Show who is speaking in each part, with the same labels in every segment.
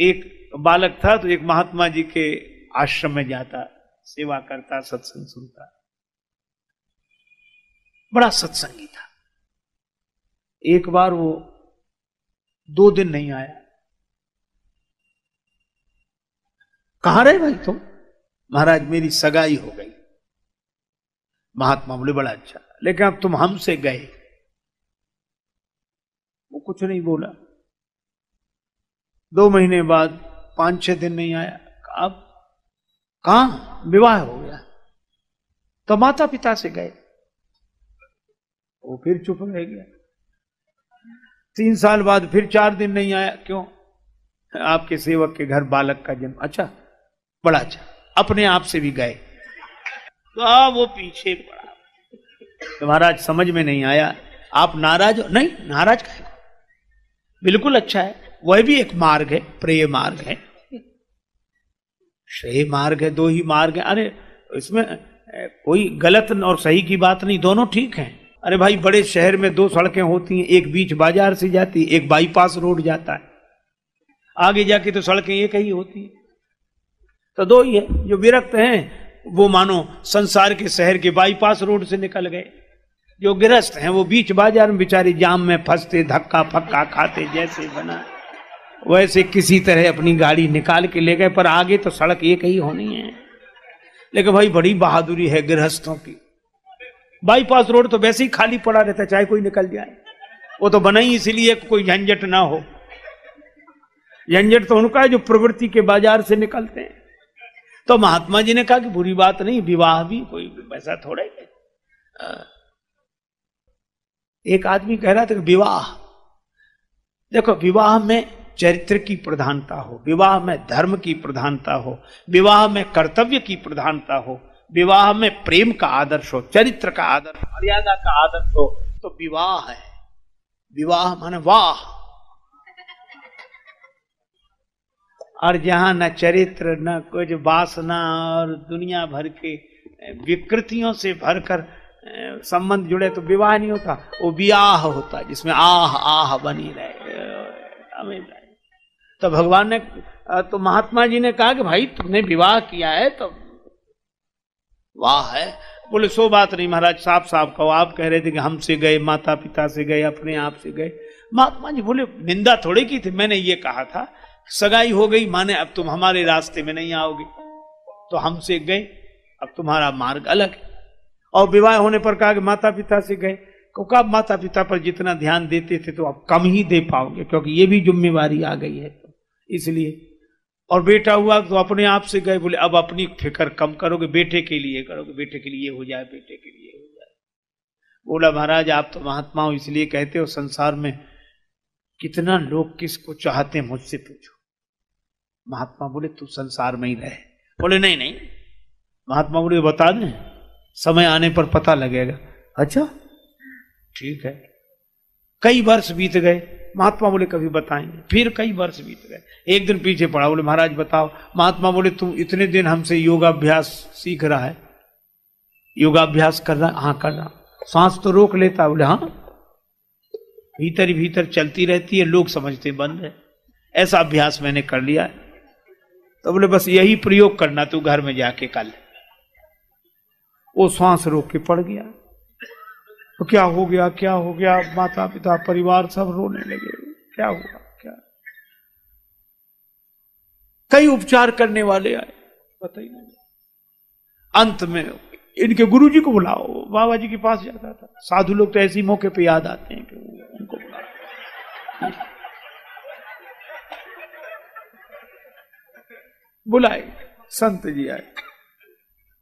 Speaker 1: एक बालक था तो एक महात्मा जी के आश्रम में जाता, सेवा करता, सत्संग सुनता, बड़ा सत्संगी था। एक बार वो 2 दिन नहीं आया। कहां रहे भाई तुम? महाराज मेरी सगाई हो गई। महात्मा बोले बड़ा अच्छा, लेकिन अब तुम हमसे गए। वो कुछ नहीं बोला। 2 महीने बाद 5-6 दिन नहीं आया। अब कहां? विवाह हो गया। तो माता पिता से गए। वो फिर चुप रह गया। 3 साल बाद फिर 4 दिन नहीं आया। क्यों? आपके सेवक के घर बालक का जन्म। अच्छा, बड़ा अच्छा। अपने आप से भी गए तो वो पीछे पड़ा। तो महाराज समझ में नहीं आया, आप नाराज हो? नहीं, नाराज काहे? बिल्कुल अच्छा है। वह भी एक मार्ग है, प्रेय मार्ग है, श्रेय मार्ग है, 2 ही मार्ग है। अरे इसमें कोई गलत और सही की बात नहीं, दोनों ठीक हैं। अरे भाई बड़े शहर में 2 सड़कें होती हैं, एक बीच बाजार से जाती, एक बाईपास रोड जाता है, आगे जाके तो सड़कें एक ही होती है। तो 2 ही है। जो विरक्त हैं वो मानो संसार के शहर के बाईपास रोड से निकल गए। जो गृहस्थ हैं वो बीच बाजार में बेचारे जाम में फंसते, धक्का फक्का खाते, जैसे बना वैसे किसी तरह अपनी गाड़ी निकाल के ले गए, पर आगे तो सड़क एक ही होनी है। लेकिन भाई बड़ी बहादुरी है गृहस्थों की। बाईपास रोड तो वैसे ही खाली पड़ा रहता, चाहे कोई निकल जाए। वो तो बना ही इसलिए कोई झंझट ना हो। झंझट तो उनका है जो प्रवृत्ति के बाजार से निकलते हैं। तो महात्मा जी ने कहा कि बुरी बात नहीं, विवाह भी कोई वैसा थोड़ा है। एक आदमी कह रहा था कि विवाह, देखो विवाह में चरित्र की प्रधानता हो, विवाह में धर्म की प्रधानता हो, विवाह में कर्तव्य की प्रधानता हो, विवाह में प्रेम का आदर्श हो, चरित्र का आदर्श, मर्यादा का आदर्श हो, तो विवाह है। विवाह माने वाह। और जहां न चरित्र न कुछ वासना और दुनिया भर के विकृतियों से भरकर संबंध जुड़े तो विवाह नहीं होता, वो ब्याह होता जिसमें आह आह बनी रहे। तो भगवान ने तो महात्मा जी ने कहा कि भाई तुमने विवाह किया है तो वाह है। बोले सो बात नहीं महाराज, साफ साफ कहो, आप कह रहे थे कि हमसे गए, माता पिता से गए, अपने आप से गए। महात्मा जी बोले निंदा थोड़ी की थी, मैंने ये कहा था सगाई हो गई माने अब तुम हमारे रास्ते में नहीं आओगे, तो हमसे गए, अब तुम्हारा मार्ग अलग है। और विवाह होने पर कहा कि माता पिता से गए, क्योंकि आप माता पिता पर जितना ध्यान देते थे तो अब कम ही दे पाओगे, क्योंकि ये भी जिम्मेवारी आ गई है इसलिए। और बेटा हुआ तो अपने आप से गए, बोले अब अपनी फिक्र कम करोगे, बेटे के लिए करोगे, बेटे के लिए हो जाए, बेटे के लिए हो जाए। बोला महाराज आप तो महात्मा हो इसलिए कहते हो, संसार में कितना लोग किसको चाहते हैं मुझसे पूछो। महात्मा बोले तू संसार में ही रहे। बोले नहीं नहीं। महात्मा बोले बता दें, समय आने पर पता लगेगा। अच्छा ठीक है। कई वर्ष बीत गए। महात्मा बोले कभी बताएंगे। फिर कई वर्ष बीत गए। एक दिन पीछे पड़ा, बोले महाराज बताओ। महात्मा बोले तू इतने दिन हमसे योगाभ्यास सीख रहा है, योगाभ्यास कर रहा है? हाँ कर रहा। सांस तो रोक लेता? बोले हाँ, भीतर ही भीतर चलती रहती है, लोग समझते बंद है, ऐसा अभ्यास मैंने कर लिया है। तो बोले बस यही प्रयोग करना तू घर में जाके कल। वो सांस रोक के पड़ गया। तो क्या हो गया, क्या हो गया? माता पिता परिवार सब रोने लगे। क्या हुआ? क्या? कई उपचार करने वाले आए, पता ही नहीं। अंत में इनके गुरुजी को बुलाओ, बाबा जी के पास जाता था। साधु लोग तो ऐसे मौके पे याद आते हैं कि उनको बुलाए। संत जी आए।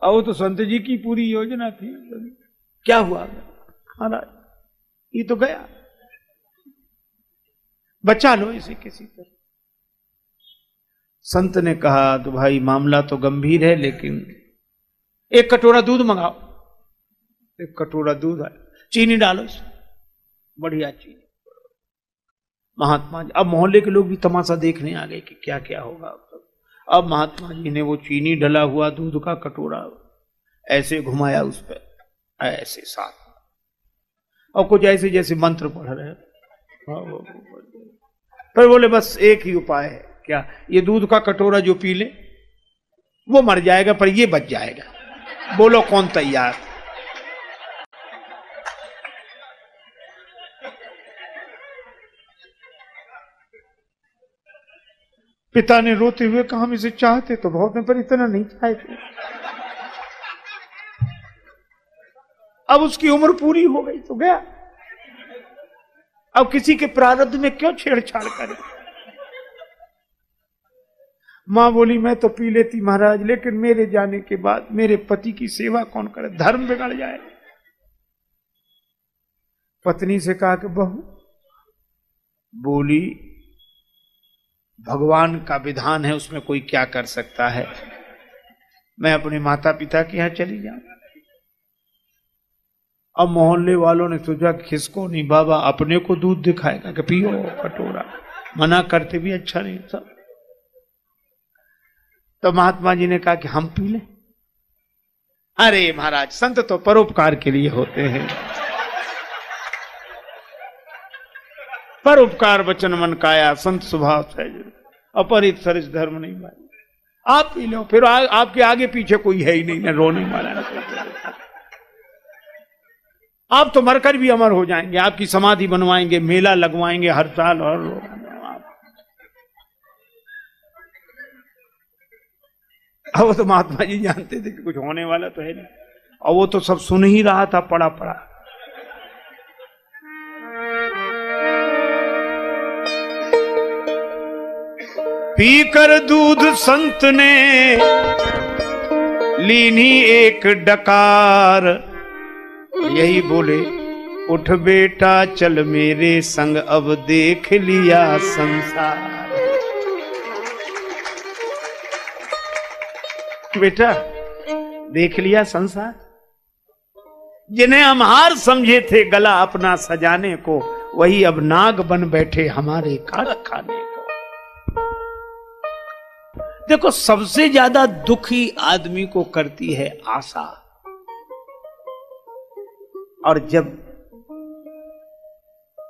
Speaker 1: अब वो तो संत जी की पूरी योजना थी। क्या हुआ महाराज? ये तो गया, बचा लो इसे किसी तरह। संत ने कहा तो भाई मामला तो गंभीर है, लेकिन 1 कटोरा दूध मंगाओ। 1 कटोरा दूध है, चीनी डालो इसमें, बढ़िया चीनी। महात्मा जी, अब मोहल्ले के लोग भी तमाशा देखने आ गए कि क्या क्या होगा। अब महात्मा जी ने वो चीनी डला हुआ दूध का कटोरा ऐसे घुमाया उस पर, ऐसे साथ, और कुछ ऐसे जैसे मंत्र पढ़ रहे। फिर बोले बस एक ही उपाय है। क्या ये दूध का कटोरा जो पी ले वो मर जाएगा पर ये बच जाएगा। बोलो कौन तैयार? पिता ने रोते हुए कहा हम इसे चाहते तो बहुत हैं पर इतना नहीं चाहते। अब उसकी उम्र पूरी हो गई तो गया, अब किसी के प्रारब्ध में क्यों छेड़छाड़ करे। मां बोली मैं तो पी लेती महाराज, लेकिन मेरे जाने के बाद मेरे पति की सेवा कौन करे, धर्म बिगड़ जाए। पत्नी से कहा कि बहू, बोली भगवान का विधान है, उसमें कोई क्या कर सकता है, मैं अपने माता पिता के यहां चली जाऊं। अब मोहल्ले वालों ने सोचा किसको नहीं, बाबा अपने को दूध दिखाएगा कि पियो कटोरा, मना करते भी अच्छा नहीं सब। तो महात्मा जी ने कहा कि हम पी लें। अरे महाराज संत तो परोपकार के लिए होते हैं, परोपकार वचन मन काया संत स्वभाव सहज, अपरित सरिस धर्म नहीं भाई। आप पी लो, फिर आपके आगे पीछे कोई है ही नहीं, ना रोने वाला ना। आप तो मरकर भी अमर हो जाएंगे, आपकी समाधि बनवाएंगे, मेला लगवाएंगे हर साल। और वो तो महात्मा जी जानते थे कि कुछ होने वाला तो है नहीं, और वो तो सब सुन ही रहा था पड़ा पड़ा। पीकर दूध संत ने लीनी एक डकार, यही बोले उठ बेटा चल मेरे संग अब देख लिया संसार। बेटा देख लिया संसार, जिन्हें हम हार समझे थे गला अपना सजाने को, वही अब नाग बन बैठे हमारे खाना खाने को। देखो सबसे ज्यादा दुखी आदमी को करती है आशा, और जब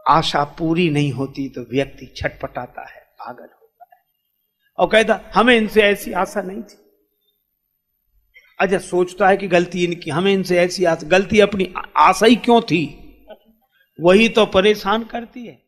Speaker 1: आशा पूरी नहीं होती तो व्यक्ति छटपटाता है, पागल होता है और कहता हमें इनसे ऐसी आशा नहीं थी। अच्छा सोचता है कि गलती इनकी, हमें इनसे ऐसी आशा, गलती अपनी आशा ही क्यों थी, वही तो परेशान करती है।